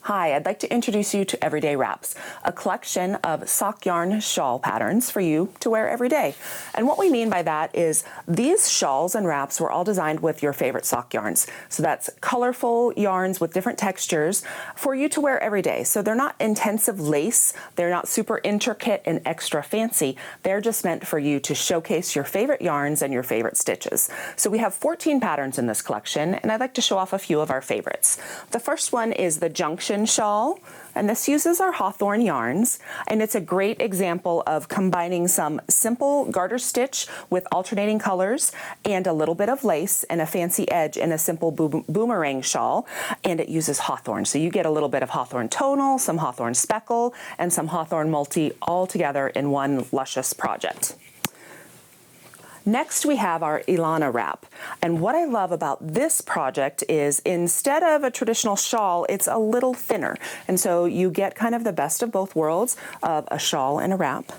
Hi, I'd like to introduce you to Everyday Wraps, a collection of sock yarn shawl patterns for you to wear every day. And what we mean by that is these shawls and wraps were all designed with your favorite sock yarns. So that's colorful yarns with different textures for you to wear every day. So they're not intensive lace, they're not super intricate and extra fancy. They're just meant for you to showcase your favorite yarns and your favorite stitches. So we have 14 patterns in this collection, and I'd like to show off a few of our favorites. The first one is the Junction shawl, and this uses our hawthorn yarns, and it's a great example of combining some simple garter stitch with alternating colors and a little bit of lace and a fancy edge in a simple boomerang shawl, and it uses hawthorn. So you get a little bit of hawthorn tonal, some hawthorn speckle, and some hawthorn multi all together in one luscious project. Next, we have our Ilana wrap. And what I love about this project is instead of a traditional shawl, it's a little thinner. And so you get kind of the best of both worlds of a shawl and a wrap,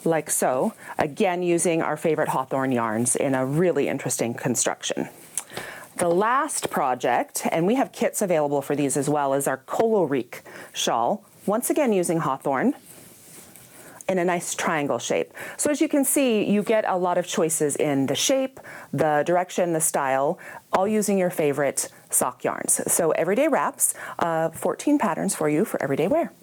like so. Again, using our favorite hawthorn yarns in a really interesting construction. The last project, and we have kits available for these as well, is our Colorique shawl. Once again, using hawthorn in a nice triangle shape. So as you can see, you get a lot of choices in the shape, the direction, the style, all using your favorite sock yarns. So everyday wraps, 14 patterns for you for everyday wear.